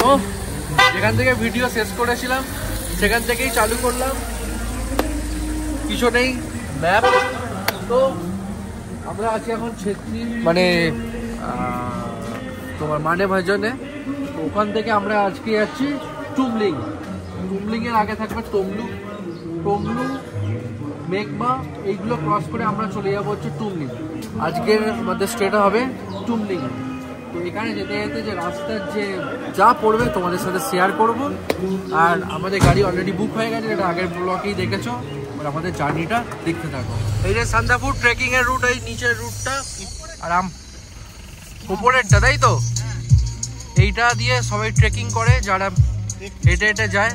তো যেখান থেকে ভিডিও শেষ করেছিলাম সেখান থেকেই চালু করলাম, কিছু নেই ম্যাপ। তো আমরা আছি এখন ছেত্রী মানে তোমার মানে ভাজনে। ওখান থেকে আমরা আজকে যাচ্ছি টুমলিং। টুমলিংয়ের আগে থাকবে তমলু, টমলু, মেঘমা, এইগুলো ক্রস করে আমরা চলে যাবো হচ্ছে টুমলিং। আজকের আমাদের স্টেটা হবে টুমলিং। তো এখানে যেতে যেতে যে রাস্তার যে যা পড়বে তোমাদের সাথে শেয়ার করব। আর আমাদের গাড়ি অলরেডি বুক হয়ে গেছে, এটা আগের ব্লকেই দেখেছো। আমাদের জার্নিটা দেখতে থাকো। এই যে সান্দাফুর ট্রেকিং এর রুট, এই নিচের রুটটা আর উপরেরটা, তাই তো? এইটা দিয়ে সবাই ট্রেকিং করে যারা হেঁটে হেঁটে যায়।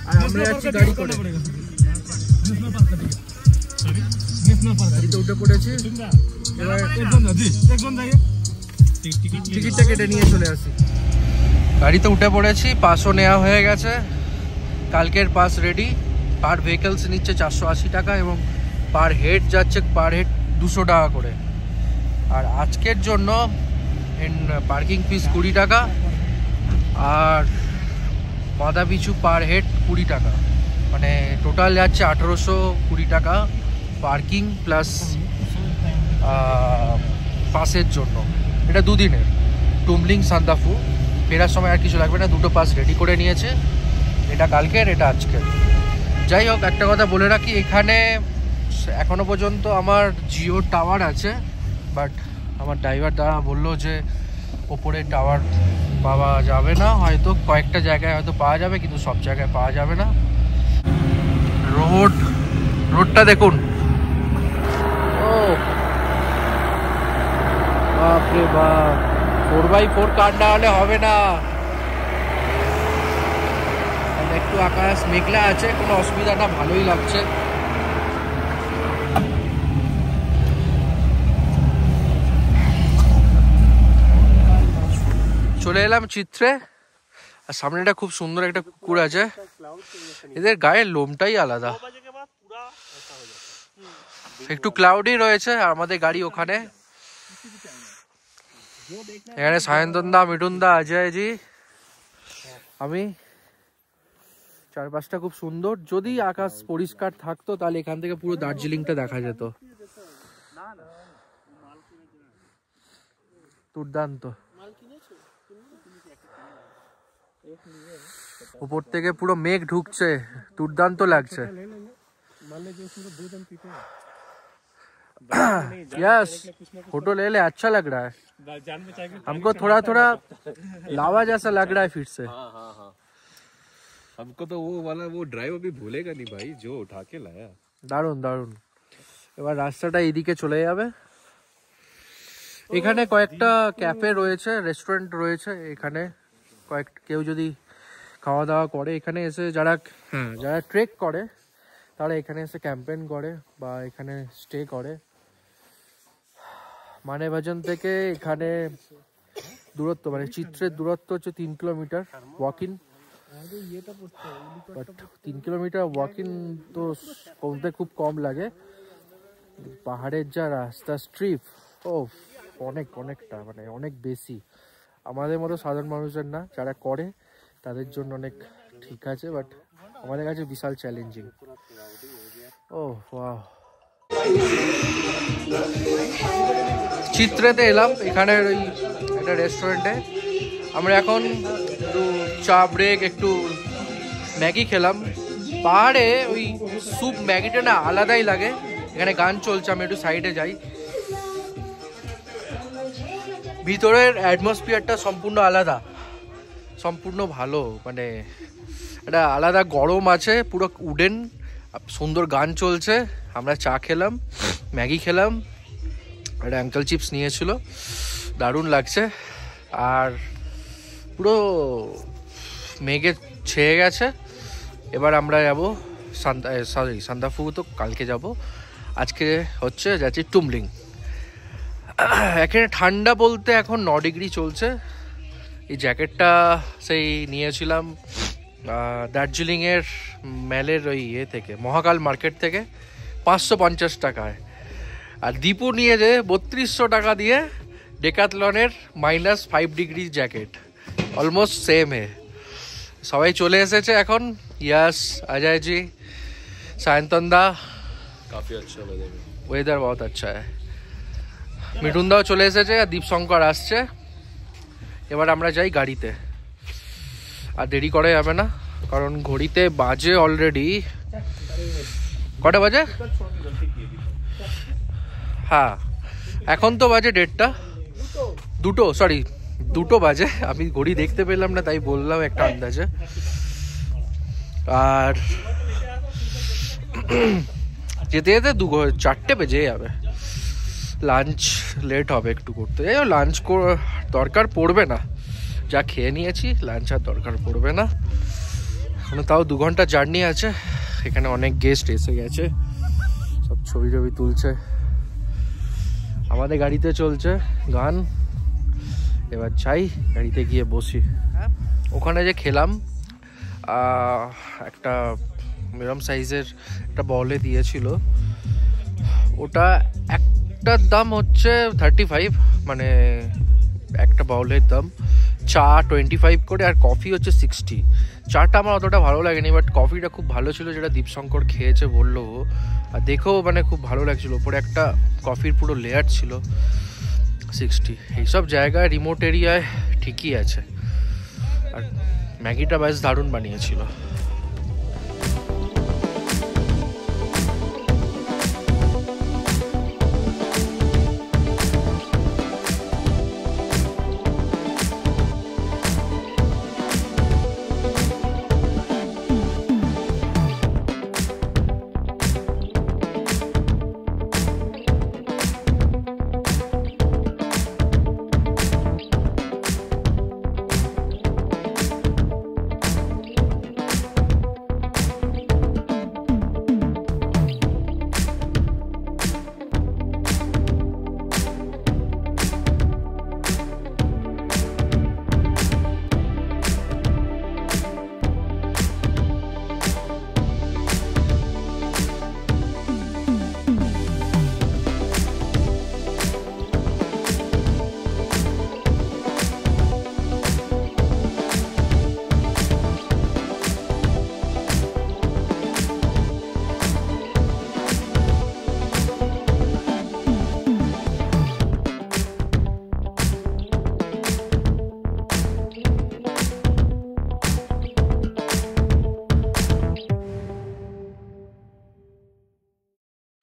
আর আমরা যাচ্ছি গাড়ি করে, গাড়িতে উঠে পড়েছি। এবার টিকিটটা কেটে নিয়ে চলে আসি। গাড়িতে উঠে পড়েছি, পাসও নেওয়া হয়ে গেছে। কালকের পাস রেডি। পার ভেহিকলস নিচ্ছে 480 টাকা এবং পার হেড যাচ্ছে পার হেড 200 টাকা করে। আর আজকের জন্য পার্কিং ফিস 20 টাকা আর মাথা পিছু পার হেড 20 টাকা, মানে টোটাল যাচ্ছে 1820 টাকা পার্কিং প্লাস পাসের জন্য। এটা দুদিনের টুমলিং সান্দাফু। ফেরার সময় আর কিছু লাগবে না, দুটো পাস রেডি করে নিয়েছে, এটা কালকের এটা আজকের। যাই হোক, একটা কথা বলে রাখি, এখানে এখনো পর্যন্ত আমার জিও টাওয়ার আছে, বাট আমার ড্রাইভার দ্বারা বললো যে ওপরে টাওয়ার পাওয়া যাবে না, হয়তো কয়েকটা জায়গায় হয়তো পাওয়া যাবে কিন্তু সব জায়গায় পাওয়া যাবে না। রোডটা দেখুন, ও বাপরে বাপ, 4x4 কার না হলে হবে না। একটু আকাশ মেঘলা আছে, কোনো অসুবিধা না, ভালোই লাগছে। চলে এলাম চিত্রে। আর সামনেটা খুব সুন্দর একটা কুকুর আছে, এদের গায়ের লোমটাই আলাদা। একটু ক্লাউডি রয়েছে আর আমাদের গাড়ি ওখানে। এখানে সায়ন্তনদা, মিঠুনদা, অজয়জি, আমি। চারপাশটা খুব সুন্দর। যদি আকাশ পরিষ্কার থাকতো তাহলে এখান থেকে পুরো দার্জিলিংটা দেখা যেত। দুর্দান্ত। উপর থেকে পুরো মেঘ ঢুকছে, দুর্দান্ত লাগছে। यस, फोटो ले ले, अच्छा लग रहा है हमको। थोड़ा थोड़ा लावा जैसा लग रहा है फिर से। हमको तो वो वाला वो ड्राइवर भी भूलेगा नहीं भाई, जो उठा के लाया। দারুন দারুন। এবার রাস্তাটা এইদিকে চলে যাবে। এখানে কয়েকটা ক্যাফে রয়েছে, রেস্টুরেন্ট রয়েছে। এখানে কেউ যদি খাওয়া দাওয়া করে, এখানে এসে যারা ট্রেক করে তারা এখানে এসে ক্যাম্পেন করে বা এখানে স্টে করে। মানে ভাজন থেকে এখানে দূরত্ব, মানে চিত্রের দূরত্ব হচ্ছে 3 kilometre walk in. But 3 kilometre walk in তো কমতে খুব কম লাগে। পাহাড়ের যা রাস্তা স্ট্রিপ, ও অনেকটা, মানে অনেক বেশি। আমাদের মতো সাধারণ মানুষের না, যারা করে তাদের জন্য অনেক ঠিক আছে, বাট আমাদের কাছে বিশাল চ্যালেঞ্জিং। ও ওয়াও। চিত্রেতে এলাম, এখানের ওই একটা রেস্টুরেন্টে। আমরা এখন একটু চা ব্রেক, একটু ম্যাগি খেলাম। পাহাড়ে ওই স্যুপ ম্যাগিটা না আলাদাই লাগে। এখানে গান চলছে, আমি একটু সাইডে যাই। ভিতরের অ্যাটমসফিয়ারটা সম্পূর্ণ আলাদা, সম্পূর্ণ ভালো, মানে একটা আলাদা গরম আছে, পুরো উডেন, সুন্দর গান চলছে। আমরা চা খেলাম, ম্যাগি খেলাম, একটা আঙ্কেল চিপস নিয়েছিল, দারুণ লাগছে। আর পুরো মেঘে ছেয়ে গেছে। এবার আমরা যাবো সান্দাফু, তো কালকে যাব। আজকে যাচ্ছি টুমলিং। এখানে ঠান্ডা বলতে এখন 9 ডিগ্রি চলছে। এই জ্যাকেটটা সেই নিয়েছিলাম দার্জিলিংয়ের ম্যালের ওই থেকে, মহাকাল মার্কেট থেকে, 550 টাকায়। আর দীপু নিয়ে যে 3200 টাকা দিয়ে ডেকাথলনের -5 ডিগ্রি জ্যাকেট। অলমোস্ট সেম হে। সবাই চলে এসেছে এখন। यस अजय जी, सायंतन दा, काफी अच्छा वेदर है। ওয়েদার বহুত আচ্ছা है। মিঠুন দাও চলে এসেছে, আর দীপশঙ্কর আসছে। এবার আমরা যাই গাড়িতে, আর দেরি করা যাবে না, কারণ ঘড়িতে বাজে অলরেডি কটা বাজে? হ্যাঁ এখন তো বাজে 1:30, দুটো বাজে। আমি ঘড়ি দেখতে পেলাম না, তাই বললাম একটা আন্দাজে। আর যেতে যেতে 4টে বেজে যাবে। লাঞ্চ লেট হবে একটু করতে, যাই হোক লাঞ্চ দরকার পড়বে না, যা খেয়ে নিয়েছি লাঞ্চ আর দরকার পড়বে না। এখন তাও 2 ঘন্টা জার্নি আছে। এখানে অনেক গেস্ট এসে গেছে, সব ছবি তুলছে। আমাদের গাড়িতে চলছে গান। এবার চাই গাড়িতে গিয়ে বসি। ওখানে যে খেলাম একটা মিডিয়াম সাইজের একটা বলে দিয়েছিল, ওটা একটার দাম হচ্ছে 35, মানে একটা বাউলের দাম। চা 25 করে, আর কফি হচ্ছে 60। চাটা আমার অতটা ভালো লাগেনি, বাট কফিটা খুব ভালো ছিল, যেটা দীপশঙ্কর খেয়েছে বললো। আর দেখেও মানে খুব ভালো লাগছিল, ওপরে একটা কফির পুরো লেয়ার ছিল। 60 এইসব জায়গায় রিমোট এরিয়ায় ঠিকই আছে। আর ম্যাগিটা বেশ দারুণ বানিয়েছিল।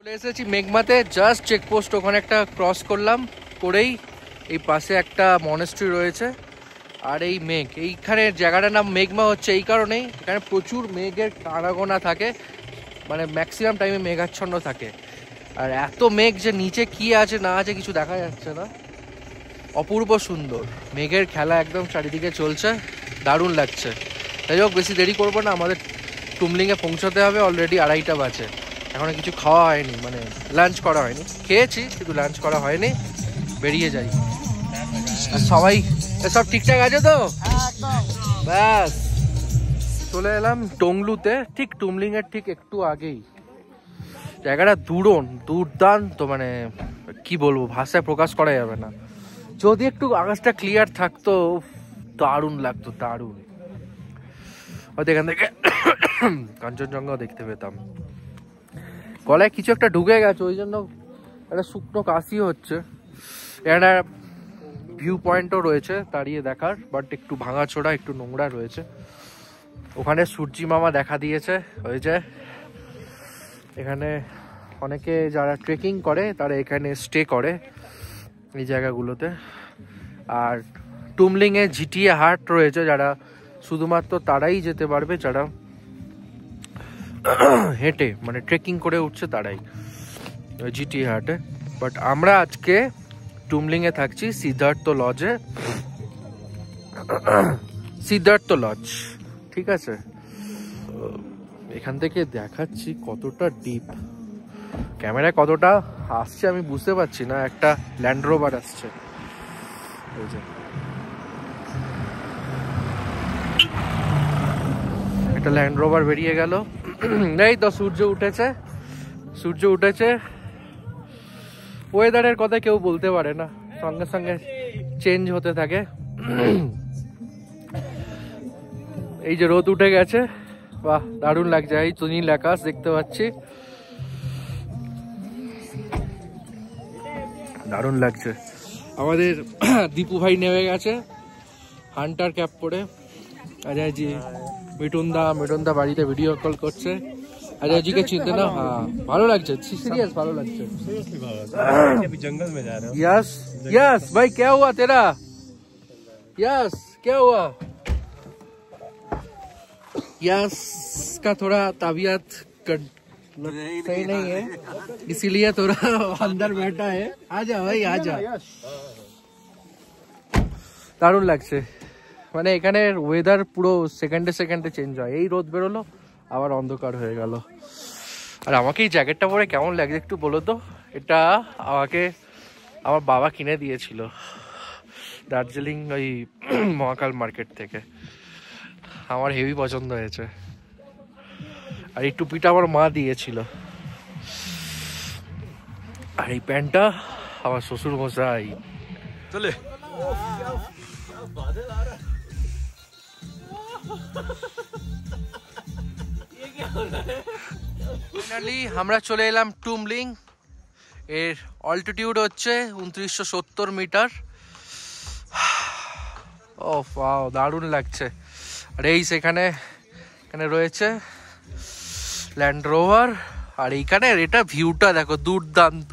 এসেছি মেঘমাতে, জাস্ট চেকপোস্ট ওখানে একটা ক্রস করলাম, করেই এই পাশে একটা মনেস্ট্রি রয়েছে। আর এই মেঘ, এইখানে জায়গাটার নাম মেঘমা হচ্ছে এই কারণেই, এখানে প্রচুর মেঘের আনাগোনা থাকে, মানে ম্যাক্সিমাম টাইমে মেঘাচ্ছন্ন থাকে। আর এত মেঘ যে নিচে কি আছে না আছে কিছু দেখা যাচ্ছে না। অপূর্ব সুন্দর মেঘের খেলা একদম চারিদিকে চলছে, দারুণ লাগছে। যাই হোক বেশি দেরি করবো না, আমাদের টুমলিংয়ে পৌঁছাতে হবে। অলরেডি 2:30 বাজে, এখনো কিছু খাওয়া হয়নি, মানে লাঞ্চ করা হয়নি। খেয়েছি কিন্তু লাঞ্চ করা হয়নি, বেরিয়ে যাই। আর সবাই সব ঠিকঠাক আছে তো? ব্যাস চলে এলাম টংলুতে, ঠিক টুমলিংয়ের ঠিক একটু আগেই। জায়গাটা দুর্দান্ত, মানে কি বলবো, ভাষায় প্রকাশ করা যাবে না। যদি একটু আকাশটা ক্লিয়ার থাকতো দারুণ লাগতো, দারুণ। হয়তো এখান থেকে কাঞ্চনজঙ্ঘাও দেখতে পেতাম। গলায় কিছু একটা ঢুকে গেছে, ওই জন্য একটা শুকনো কাশি হচ্ছে। এখানে ভিউ পয়েন্টও রয়েছে দাঁড়িয়ে দেখার, বাট একটু ভাঙাচোরা, একটু নোংরা রয়েছে। ওখানে সূর্যি মামা দেখা দিয়েছে, ওই যে এখানে অনেকে যারা ট্রেকিং করে তারা এখানে স্টে করে এই জায়গাগুলোতে। আর টুমলিংয়ে জিটিএ হাট রয়েছে, যারা শুধুমাত্র তারাই যেতে পারবে, যারা হেঁটে মানে ট্রেকিং করে উঠছে তারাই জিটিএ হাটে। বাট আমরা আজকে টুমলিংয়ে থাকছি সিদ্ধার্থ লজে, সিদ্ধার্থ লজ, ঠিক আছে। এখান থেকে দেখাচ্ছি কতটা ডিপ, ক্যামেরায় কতটা আসছে আমি বুঝতে পারছি না। একটা ল্যান্ড রোভার আসছে, এই যে একটা ল্যান্ড রোভার বেরিয়ে গেল। এই তো সূর্য উঠেছে, সূর্য উঠেছে। ওয়েদারের কথা কেউ বলতে পারে না, সঙ্গে সঙ্গে চেঞ্জ হতে থাকে। এই যে রোদ উঠে গেছে, বাহ দারুণ লাগছে। এই তো নীল আকাশ দেখতে পাচ্ছি, দারুণ লাগছে। আমাদের দীপু ভাই নেমে গেছে হান্টার ক্যাপ পরে। अजय जी মিঠুনদা বাড়িতে ভিডিও কল করছে। अजय जी के चिंता ना, हाँ ভালো লাগছে, सीरियस ভালো লাগছে। अभी जंगल में जा रहे हो? यस यस भाई, क्या हुआ तेरा? यस क्या हुआ? यस का थोड़ा तबीयत सही नहीं है, इसीलिए थोड़ा अंदर बैठा है। आजा भाई आजा। দারুণ লাগছে, মানে এখানের ওয়েদার পুরো সেকেন্ডে সেকেন্ডে চেঞ্জ হয়। এই রোদ বেরোলো আবার অন্ধকার হয়ে গেল। আর আমাকে এই জ্যাকেটটা পরে কেমন লাগছে একটু বলো তো। এটা আমাকে আমার বাবা কিনে দিয়েছিল দার্জিলিং ওই মহাকাল মার্কেট থেকে। আমার হেভি পছন্দ হয়েছে। আর এই টুপিটা আমার মা দিয়েছিল। আর এই প্যান্টটা আমার শ্বশুর মশাই। চলে ফাইনালি আমরা চলে এলাম টুমলিং। এর অল্টিটিউড হচ্ছে 2970 মিটার। ও ওয়াও, দারুণ লাগছে। আর এই সেখানে এখানে রয়েছে ল্যান্ড রোভার। আর এইখানে এটা ভিউটা দেখো দুর্দান্ত,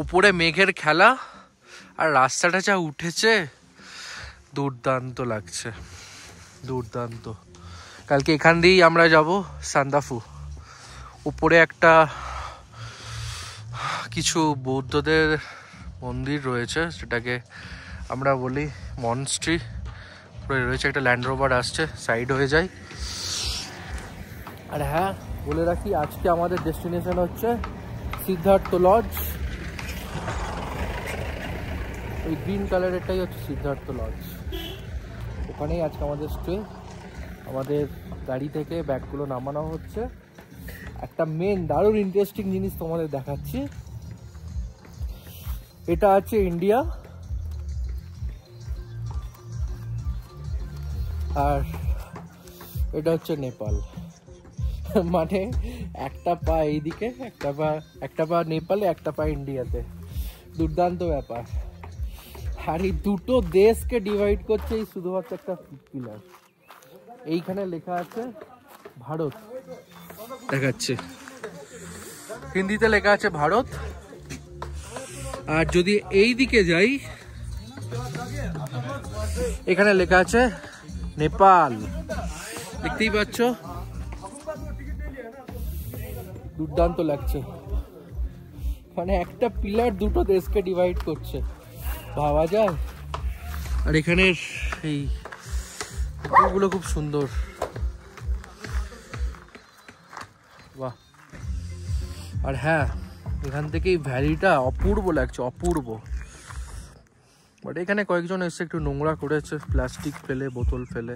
উপরে মেঘের খেলা আর রাস্তাটা যা উঠেছে দুর্দান্ত লাগছে, দুর্দান্ত। কালকে এখান দিয়েই আমরা যাব সান্দাফু। উপরে একটা কিছু বৌদ্ধদের মন্দির রয়েছে, সেটাকে আমরা বলি মনস্ট্রি। রয়েছে একটা ল্যান্ড রোভার আসছে, সাইড হয়ে যায়। আর হ্যাঁ বলে রাখি, আজকে আমাদের ডেস্টিনেশন হচ্ছে সিদ্ধার্থ লজ। ওই গ্রিন কালারেরটাই হচ্ছে সিদ্ধার্থ লজ, ওখানেই আজকে আমাদের স্টে। আমাদের গাড়ি থেকে ব্যাগগুলো নামানো হচ্ছে। একটা মেন দারুণ ইন্টারেস্টিং জিনিস তোমাদের দেখাচ্ছি। এটা আছে ইন্ডিয়া, আর এটা হচ্ছে নেপাল। মানে একটা পা এইদিকে, একটা পা নেপালে, একটা পা ইন্ডিয়াতে। দুর্দান্ত ব্যাপার। আর এই দুটো দেশকে ডিভাইড করছে এই শুধুমাত্র একটা পিলার। এইখানে লেখা আছে ভারত, দেখাচ্ছে হিন্দিতে লেখা আছে ভারত। আর যদি এই দিকে যাই, এখানে লেখা আছে নেপাল। দেখতেই পাচ্ছ, দুর্দান্ত লাগছে। মানে একটা পিলার দুটো দেশকে ডিভাইড করছে, ভাবা যায়। আর এখানের এই পুকুরগুলো খুব সুন্দর, বাহ। আর হ্যাঁ, এখান থেকে এই ভ্যালিটা অপূর্ব লাগছে, অপূর্ব। বাট এখানে কয়েকজন এসে একটু নোংরা করেছে, প্লাস্টিক ফেলে, বোতল ফেলে।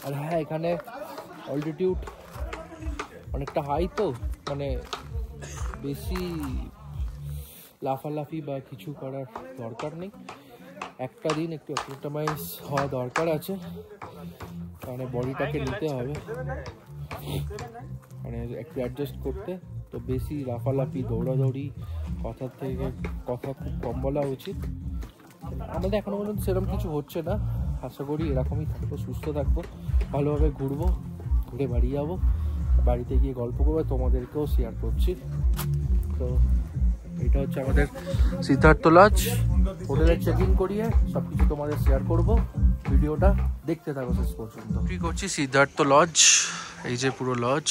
আর হ্যাঁ, এখানে অল্টিটিউড অনেকটা হাই, তো মানে বেশি লাফালাফি বা কিছু করার দরকার নেই। একটা দিন একটু অ্যাক্লিমেটাইজ হওয়া দরকার আছে, মানে বডিটাকে নিতে হবে, মানে একটু অ্যাডজাস্ট করতে। তো বেশি লাফালাফি, দৌড়াদৌড়ি, কথা খুব কম বলা উচিত। আমাদের এখনো পর্যন্ত সেরকম কিছু হচ্ছে না। আশা করি এরকমই থাকবো, সুস্থ থাকবো, ভালোভাবে ঘুরবো, ঘুরে বাড়ি যাবো, বাড়িতে গিয়ে গল্প করবো, তোমাদেরকেও শেয়ার করছি। তো এটা হচ্ছে আমাদের সিদ্ধার্থ লজ। হোটেলে চেক ইন করিয়ে সবকিছু তোমাদের শেয়ার করব। ভিডিওটা দেখতে থাকো শেষ পর্যন্ত। কি করছি সিদ্ধার্থ লজ, এই যে পুরো লজ।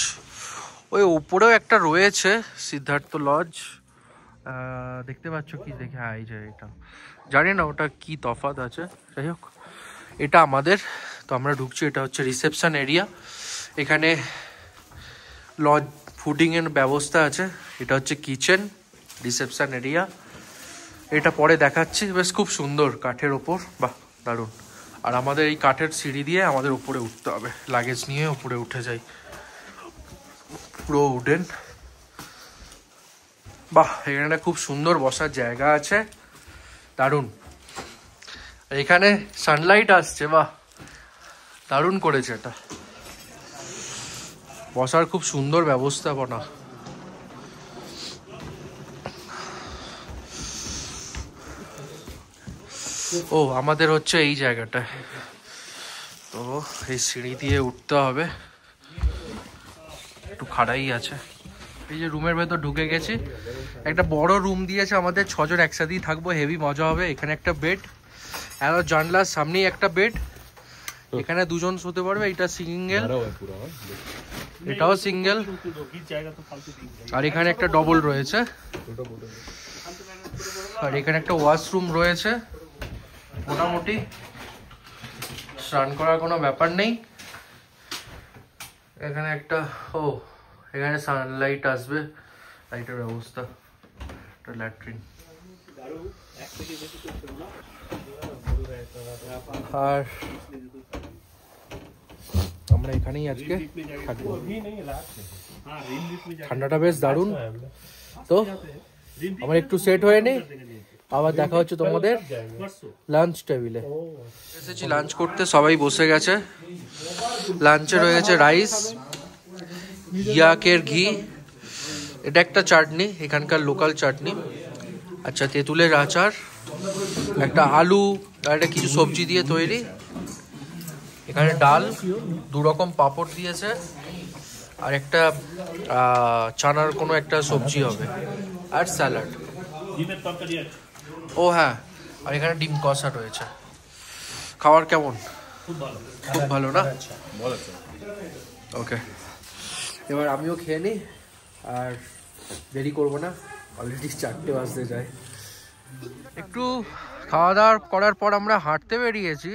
ওই উপরেও একটা রয়েছে সিদ্ধার্থ লজ, দেখতে পাচ্ছ কি? দেখে হ্যাঁ, এই যে এটা, জানি না ওটা কি তফাৎ আছে, যাই হোক এটা আমাদের। তো আমরা ঢুকছি, এটা হচ্ছে রিসেপশন এরিয়া। এখানে লজ ফুডিংয়ের ব্যবস্থা আছে। এটা হচ্ছে কিচেন, রিসেপশন এরিয়া। এটা পরে দেখাচ্ছি, বেশ খুব সুন্দর, কাঠের ওপর, বাহ দারুণ। আর আমাদের এই কাঠের সিঁড়ি দিয়ে আমাদের উপরে উঠতে হবে, লাগেজ নিয়ে উপরে উঠে যাই, পুরো উডেন। বাহ, এখানে খুব সুন্দর বসার জায়গা আছে, দারুণ। এখানে সানলাইট আসছে, বাহ দারুণ করেছে এটা, বসার খুব সুন্দর ব্যবস্থাপনা। ও আমাদের হচ্ছে এই জায়গাটা, তো এই সিঁড়ি দিয়ে উঠতে হবে, একটু খাড়াই আছে। এই যে রুমের ভেতর ঢুকে গেছি, একটা বড় রুম দিয়েছে আমাদের, 6 জন একসাথেই থাকবো, হেভি মজা হবে। এখানে একটা বেড, আর জানলার সামনেই একটা বেড, এখানে 2 জন শুতে পারবে। এটা সিঙ্গেল, এটাও সিঙ্গেল, আর এখানে একটা ডবল রয়েছে, আর এখানে একটা ওয়াশরুম রয়েছে। মোটামুটি স্নান করার কোনো ব্যাপার নেই। এখানে একটা এখানে সানলাইট আসবে, লাইটের ব্যবস্থা, একটা ল্যাট্রিন। আর আমরা এখানেই আজকে থাকবো। ঠান্ডাটা বেশ দারুণ। তো আমার একটু সেট হয়ে নেই, আবার দেখা হচ্ছে তোমাদের লাঞ্চ টেবিলে। এসেছি লাঞ্চ করতে, সবাই বসে গেছে। লাঞ্চে রয়েছে রাইস, ইয়াকের ঘি, এটা একটা চাটনি, এখানকার লোকাল চাটনি, আচ্ছা তেঁতুলের আচার, একটা আলু আর একটা কিছু সবজি দিয়ে তৈরি, এখানে ডাল, 2 রকম পাঁপড় দিয়েছে, আর একটা চানার কোনো একটা সবজি হবে, আর স্যালাড। ও হ্যাঁ, আর এখানে ডিম কষা রয়েছে। খাবার কেমন? খুব ভালো না? ওকে, এবার আমিও খেয়ে নিই, আর দেরি করবো না, অলরেডি 4টে বাজতে যায়। একটু খাওয়া দাওয়া করার পর আমরা হাঁটতে বেরিয়েছি,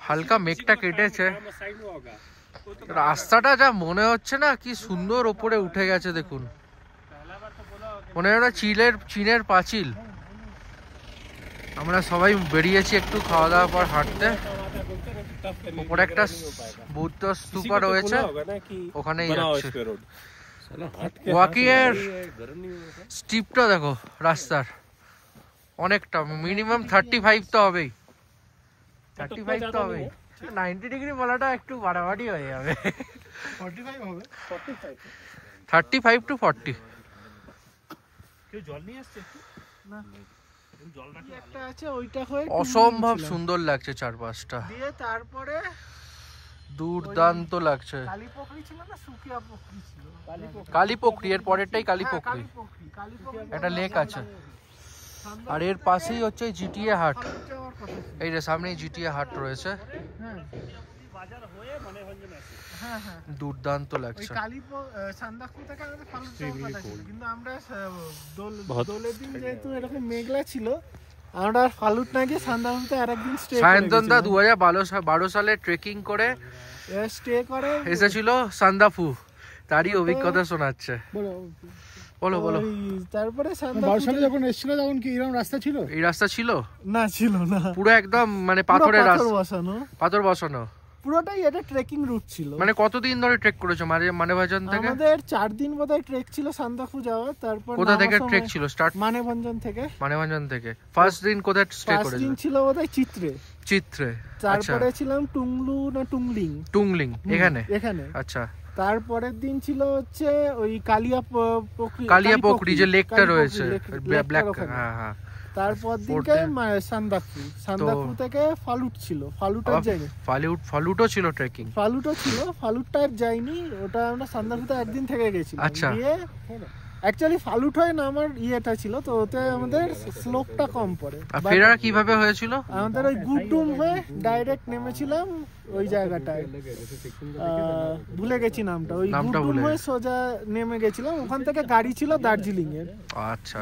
হালকা মেঘটা কেটেছে, রাস্তাটা যা মনে হচ্ছে না কি সুন্দর ওপরে উঠে গেছে, দেখুন মনে হয় না চীনের পাঁচিল। আমরা সবাই বেরিয়েছি একটু খাওয়া দাওয়ার পর হাঁটতে, উপরে একটা বুদ্ধ স্তূপা রয়েছে, ওখানেই যাচ্ছি। ওয়াকিং এর স্টিপটা দেখো রাস্তার, অনেকটা, মিনিমাম 35 তো হবেই, 35 তো হবেই। 90 ডিগ্রি বলাটা একটু বাড়াবাড়ি হয়ে যাবে, 35 to 40। অসম্ভব সুন্দর লাগছে চারপাশটা, তারপরে দুর্দান্ত লাগছে। কালীপোখরি, এর পরেরটাই কালীপোখরি, একটা লেক আছে, আর এর পাশেই হচ্ছে জিটিএ হাট। এই যে সামনেই জিটিএ হাট রয়েছে, দুর্দান্ত লাগছে। মেঘলা ছিল, আমরা ফালুট না গিয়ে সান্দাকফুতে আরেকদিন স্টে করেছিলাম। সায়ন্তনদা 2012 সালে ট্রেকিং করে এসেছিল সান্দাকফু, তারই অভিজ্ঞতা শোনাচ্ছে। বলো বলো। তারপরে 12 সালে যখন এসেছিল তখন কি এরকম রাস্তা ছিল? এই রাস্তা ছিল না, ছিল না, পুরো একদম মানে পাথরের রাস্তা, পাথর বসানো পুরোটাই। এটা ট্রেকিং রুট ছিল। মানে কতদিন ধরে ট্রেক করেছো মানেভঞ্জন থেকে? আমাদের 4 দিন বোধহয় ট্রেক ছিল সান্দাকফু যাওয়ার। তারপর কোথা থেকে ট্রেক ছিল স্টার্ট? মানেভঞ্জন থেকে। ফার্স্ট দিন কোথায় স্টে করেছো? ফার্স্ট দিন ছিল বোধহয় চিত্রে। তারপরে ছিলাম টুংলু না টুংলিং এখানে। আচ্ছা, তারপরের দিন ছিল হচ্ছে ওই কালিয়াপোখরি যে লেকটা রয়েছে, ব্ল্যাক। হ্যাঁ, তারপর দিনকে সান্দাকফু থেকে ফালুট ছিল, ফালুটার যাইনি। ফালুটও ছিল ট্রেকিং, ফালুটটা যাইনি, ওটা আমরা সান্দাকফুতে একদিন থেকে গেছিলাম। আচ্ছা, অ্যাকচুয়ালি ফালুট হয় না আমার ইয়েটা ছিল, তো ওতে আমাদের স্লোপটা কম পড়ে। ফেরা কিভাবে হয়েছিল? আমাদের ওই গুডডুম হয়ে ডাইরেক্ট নেমেছিলাম ওই জায়গাটায়, ভুলে গেছি নামটা, ওই গুডডুম হয়ে সোজা নেমে গেছিলাম। ওখান থেকে গাড়ি ছিল দার্জিলিং এর। আচ্ছা,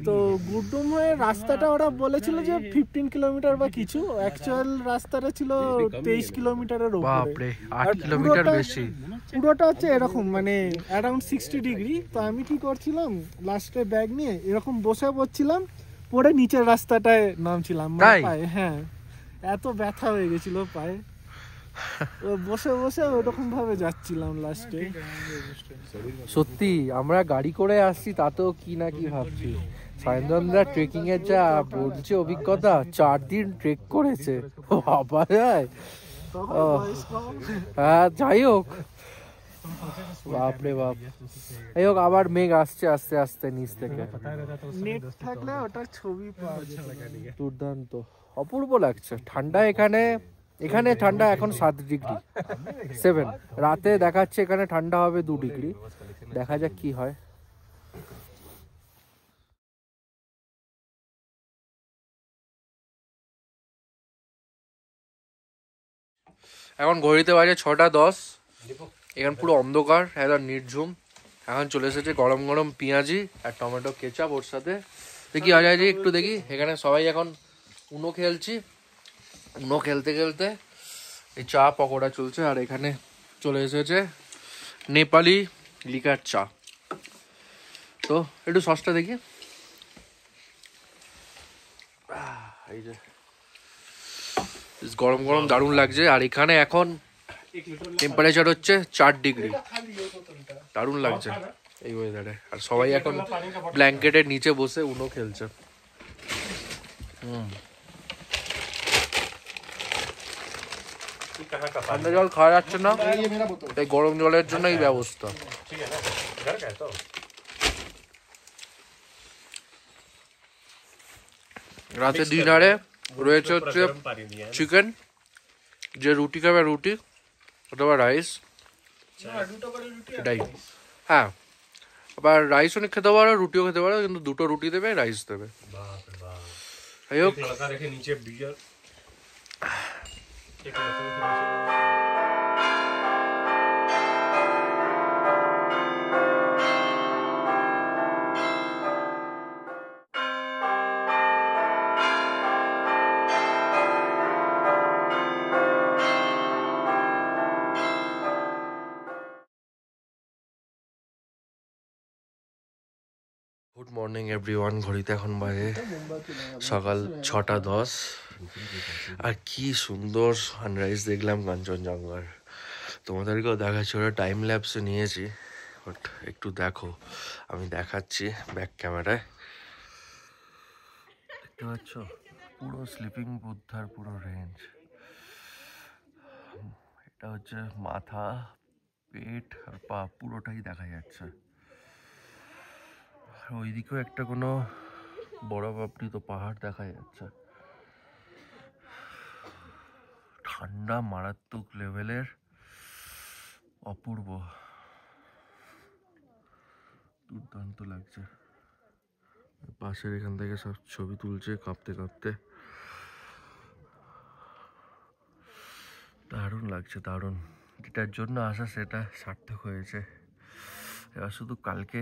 তো গুডডুম হয়ে রাস্তাটা ওরা বলেছিল যে 15 কিলোমিটার বা কিছু, অ্যাকচুয়াল রাস্তাটা ছিল 23 কিলোমিটারের উপরে। বাপরে, 8 কিলোমিটার বেশি। পুরোটা হচ্ছে এরকম মানে অ্যারাউন্ড 60 ডিগ্রি। তো আমি কি করছিলাম, লাস্টে ব্যাগ নিয়ে এরকম বসে পড়ছিলাম, পরে নিচের রাস্তাটায় নামছিলাম পায়ে। হ্যাঁ, এত ব্যথা হয়ে গেছিল পায়ে, বসে ওরকম ভাবে যাচ্ছিলাম লাস্টে। সত্যি আমরা গাড়ি করে আসছি, তাতেও কি না কি ভাবছি। সায়ন্তনদা ট্রেকিং এর যা বলছে অভিজ্ঞতা, 4 দিন ট্রেক করেছে, ভাবা যায়। হ্যাঁ যাই হোক, বাপরে বাপ। যাই হোক, আবার মেঘ আসছে আস্তে আস্তে নিচ থেকে। নেট থাকলে ওটার ছবি পাওয়া দুর্দান্ত, অপূর্ব লাগছে। ঠান্ডা এখানে ঠান্ডা এখন 7 ডিগ্রি 7, রাতে দেখাচ্ছে এখানে ঠান্ডা হবে 2 ডিগ্রি। দেখা যাক কি হয়। এখন ঘড়িতে বাজে 6:10। এখন পুরো অন্ধকার, একদম নির্ঝুম। এখন চলে এসেছে গরম গরম পেঁয়াজি আর টমেটো কেচাপ ওর সাথে। দেখি আজাজি একটু দেখি, এখানে সবাই এখন উনো খেলছি। উনো খেলতে খেলতে এই চা পকোড়া চলছে, আর এখানে চলে এসেছে নেপালি লিকার চা। তো একটু সসটা দেখি। এই যে গরম গরম দারুণ লাগছে। আর এখানে এখন টেম্পারেচার হচ্ছে 4 ডিগ্রি, দারুণ লাগছে এই ওয়েদারে। আর সবাই এখন ব্ল্যাঙ্কেটের নিচে বসে উনো খেলছে। ঠান্ডা জল খাওয়া যাচ্ছে না, তাই গরম জলের জন্য এই ব্যবস্থা। রাতে ডিনারে রয়েছে হচ্ছে চিকেন, যে রুটি খাবে রুটি অথবা রাইস, এটাই। হ্যাঁ, আবার রাইসও খেতে পারো, রুটিও খেতে পারো, কিন্তু 2টো রুটি দেবে, রাইস দেবে। যাই হোক, গুড মর্নিং এভরিওয়ান। ঘড়িতে এখন বাজে সকাল 6:10। আর কি সুন্দর সানরাইজ দেখলাম কাঞ্চনজঙ্ঘার। তোমাদেরকেও দেখাচ্ছি, ওরা টাইম ল্যাপসে নিয়েছি, বাট একটু দেখো, আমি দেখাচ্ছি ব্যাক ক্যামেরায়। দেখতে পাচ্ছ পুরো স্লিপিং বুদ্ধার পুরো রেঞ্জ। এটা হচ্ছে মাথা, পেট আর পা পুরোটাই দেখা যাচ্ছে। ওইদিকেও একটা কোনো বরফ আবৃত পাহাড় দেখা যাচ্ছে। ঠান্ডা মারাত্মক লেভেলের, অপূর্ব, দুর্দান্ত লাগছে। পাশের এখান থেকে সব ছবি তুলছে কাঁপতে কাঁপতে। দারুণ লাগছে, দারুণ। যেটার জন্য আসা সেটা সার্থক হয়েছে। এবার শুধু কালকে,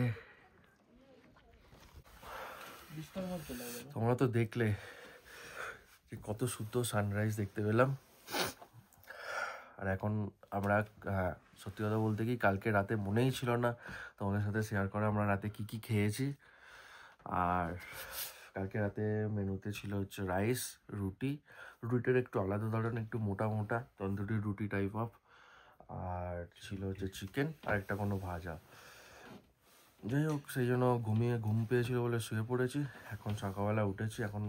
তোমরা তো দেখলে যে কত সুন্দর সানরাইজ দেখতে পেলাম। আর এখন আমরা, সত্যি কথা বলতে কি, কালকে রাতে মনেই ছিল না তোমাদের সাথে শেয়ার করা আমরা রাতে কি কি খেয়েছি। আর কালকে রাতে মেনুতে ছিল হচ্ছে রাইস, রুটিটার একটু আলাদা ধরনের, একটু মোটা মোটা তন্দুরি রুটি টাইপ অফ, আর ছিল হচ্ছে চিকেন আর একটা কোনো ভাজা। যাই হোক, সেই জন্য ঘুম পেয়েছিল বলে শুয়ে পড়েছি। এখন সকালবেলা উঠেছি, এখন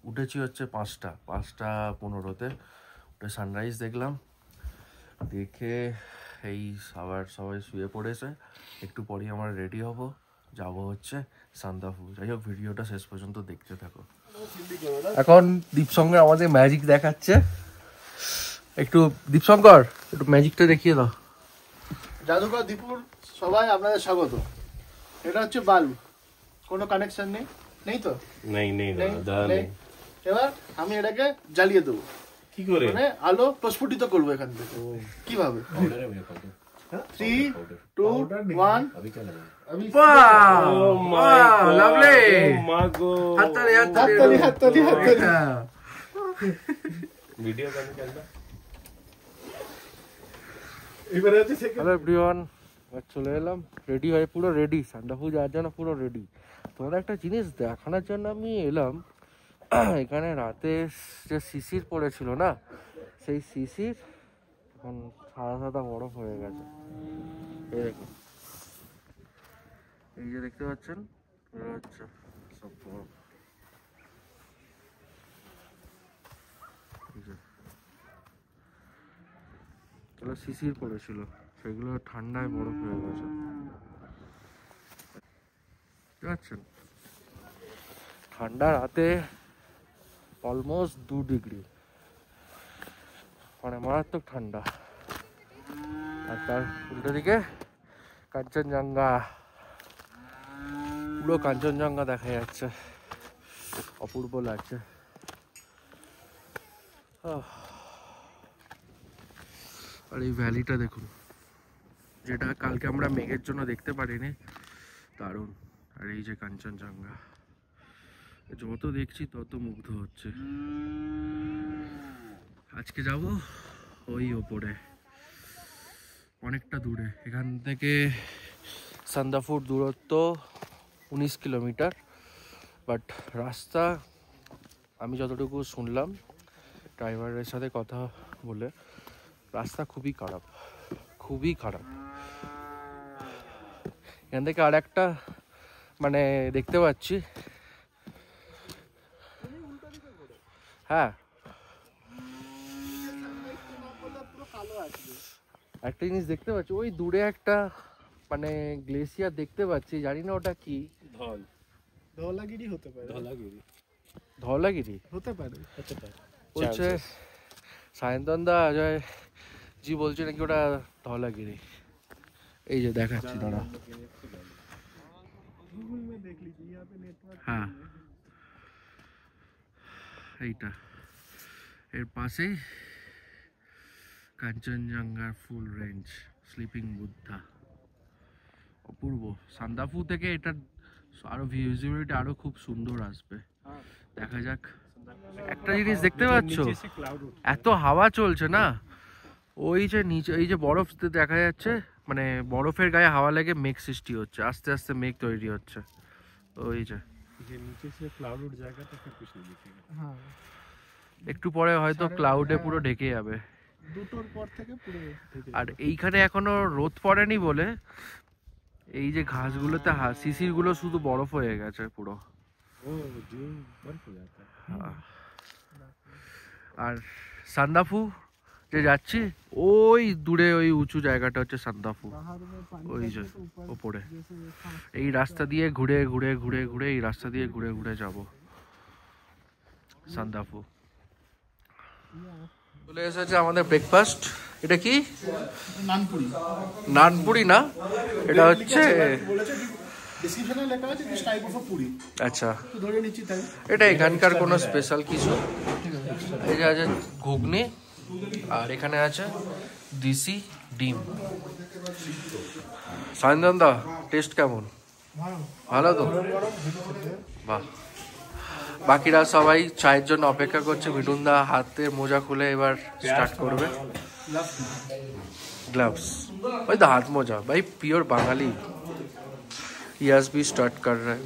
উঠেছি হচ্ছে 5:15-তে। উঠে সানরাইজ দেখলাম, দেখে এই আবার সবাই শুয়ে পড়েছে। একটু পরেই আমরা রেডি হব, যাব হচ্ছে সান্দাফু। যাই হোক, ভিডিওটা শেষ পর্যন্ত দেখতে থাকো। এখন দীপশঙ্কর আমাদের ম্যাজিক দেখাচ্ছে। একটু দীপশঙ্কর, একটু ম্যাজিকটা দেখিয়ে দাও। জাদুঘর দীপুর সবাই আপনাদের স্বাগত। এটা হচ্ছে বাল্ব, কোনো কানেকশন নেই তো? নেই। এবার আমি এটাকে জ্বালিয়ে দেবো। কি করে? মানে আলো প্রস্ফুটিত করবো এখান থেকে। কিভাবে? 3, 2, 1। চলে এলাম রেডি হয়ে, পুরো রেডি সান্দাফু যাওয়ার জন্য, পুরো রেডি। তোমার একটা জিনিস দেখানোর জন্য আমি এলাম। এখানে রাতে যে শিশির পড়েছিল না, সেই শিশির এখন সাদা সাদা বরফ হয়ে গেছে। এই দেখুন, এই যে দেখতে পাচ্ছেন, হচ্ছে সব বরফ। ওগুলো শিশির পড়েছিল, সেগুলো ঠান্ডায় বরফ হয়ে গেছে। বুঝতে পারছেন, ঠান্ডা রাতে অলমোস্ট 2 ডিগ্রি, মানে মারাত্মক ঠান্ডা। আর তার উল্টো দিকে কাঞ্চনজঙ্ঘা, পুরো কাঞ্চনজঙ্ঘা দেখা যাচ্ছে, অপূর্ব লাগছে। আর এই ভ্যালিটা দেখুন, যেটা কালকে আমরা মেঘের জন্য দেখতে পারিনি, দারুণ। আর এই যে কাঞ্চনজঙ্ঘা, যত দেখছি তত মুগ্ধ হচ্ছে। আজকে যাব ওই ওপরে, অনেকটা দূরে, এখান থেকে সান্দাফুর দূরত্ব 19 কিলোমিটার। বাট রাস্তা আমি যতটুকু শুনলাম ড্রাইভারের সাথে কথা বলে, রাস্তা খুবই খারাপ, খুবই খারাপ। এখান থেকে আর একটা মানে দেখতে পাচ্ছি, হ্যাঁ একটা জিনিস দেখতে পাচ্ছি, ওই দূরে একটা মানে গ্লেসিয়ার দেখতে পাচ্ছি, জানি না ওটা কি। ধওলাগিরি হতে পারে, ধওলাগিরি হতে পারে। বলছে সায়ন্তনদা, অজয় জি বলছে নাকি ওটা ধওলাগিরি। এই যে দেখাচ্ছি দাঁড়া, হ্যাঁ এইটা, এর পাশেই কাঞ্চনজঙ্ঘার ফুল রেঞ্জ, স্লিপিং বুদ্ধা, অপূর্ব। সান্দাফু থেকে এটা আরো ভিজিবিলিটি আরো খুব সুন্দর আসবে, দেখা যাক। একটা জিনিস দেখতে পাচ্ছ, এত হাওয়া চলছে না, ওই যে নিচে এই যে বরফ দেখা যাচ্ছে, মানে বরফের গায়ে হাওয়া লেগে মেঘ সৃষ্টি হচ্ছে, আস্তে আস্তে মেঘ তৈরি হচ্ছে। ওই যে একটু পরে হয়তো ক্লাউডে পুরো ঢেকে যাবে, 2টোর পর থেকে পুরো। আর এইখানে এখনো রোদ পড়েনি বলে এই যে ঘাসগুলোতে শিশির গুলো শুধু বরফ হয়ে গেছে পুরো। আর সান্দাফু যে যাচ্ছি, ওই দূরে ওই উঁচু জায়গাটা হচ্ছে সান্দাফু, ওই যে ওপরে। এই রাস্তা দিয়ে ঘুরে ঘুরে ঘুরে ঘুরে এই রাস্তা দিয়ে ঘুরে ঘুরে যাব সান্দাফু। চলে এসেছে আমাদের ব্রেকফাস্ট। এটা কি? নানপুরি। নানপুরি না, এটা হচ্ছে ডেসক্রিপশনে লেখা আছে দিস টাইপ অফ পুরি। আচ্ছা, তো ধরে নিচ্ছি তাই। এটা এখানকার কোনো স্পেশাল কিছু। এই যে আছে ঘুগনি, আর এখানে আছে দেশি ডিম। সায়ন্তন দা, টেস্ট কেমন? ভালো তো? বাহ। বাকিরা সবাই চায়ের জন্য অপেক্ষা করছে। মিঠুন দা হাতে মোজা খুলে এবার স্টার্ট করবে। ग्लव्स भाई, तो हाथ मोजा भाई, प्योर बांगाली। यस भी स्टार्ट कर रहा है।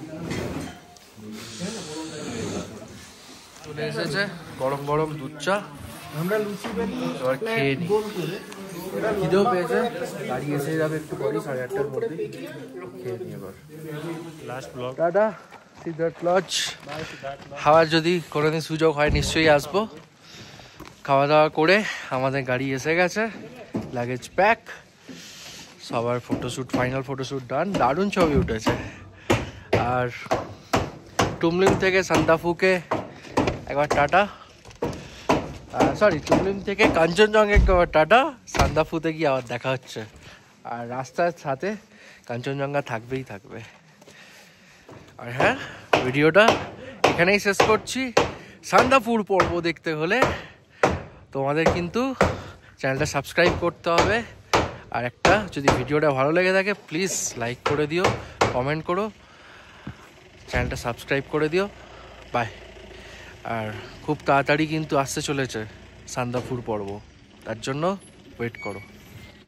চলে এসেছে গরম গরম দুধ চা, আমরা লুচি এবার খেয়ে নিই। খিদেও পেয়েছে, গাড়ি এসে যাবে একটু পরে 8:30টার মধ্যে। খেয়ে নিই এবার। Last blog. Tata Siddhartha lodge. খাওয়ার যদি কোনোদিন সুযোগ হয় নিশ্চয়ই আসবো। খাওয়া দাওয়া করে আমাদের গাড়ি এসে গেছে, লাগেজ প্যাক, সবার ফটোশ্যুট, ফাইনাল ফটোশ্যুট ডান। দারুণ ছবি উঠেছে। আর টুমলিং থেকে সান্দাফুকে একবার টাটা, সরি টুমলিং থেকে কাঞ্চনজঙ্ঘা একবার টাটা, সান্দাফুতে গিয়ে আবার দেখা হচ্ছে। আর রাস্তার সাথে কাঞ্চনজঙ্ঘা থাকবেই থাকবে। আর হ্যাঁ, ভিডিওটা এখানেই শেষ করছি। সান্দাফুর পর্ব দেখতে হলে তোমাদের কিন্তু চ্যানেলটা সাবস্ক্রাইব করতে হবে। আর একটা, যদি ভিডিওটা ভালো লেগে থাকে প্লিজ লাইক করে দিও, কমেন্ট করো, চ্যানেলটা সাবস্ক্রাইব করে দিও। বাই। আর খুব তাড়াতাড়ি কিন্তু আসতে চলেছে সান্দাফুর পর্ব, তার জন্য ওয়েট করো।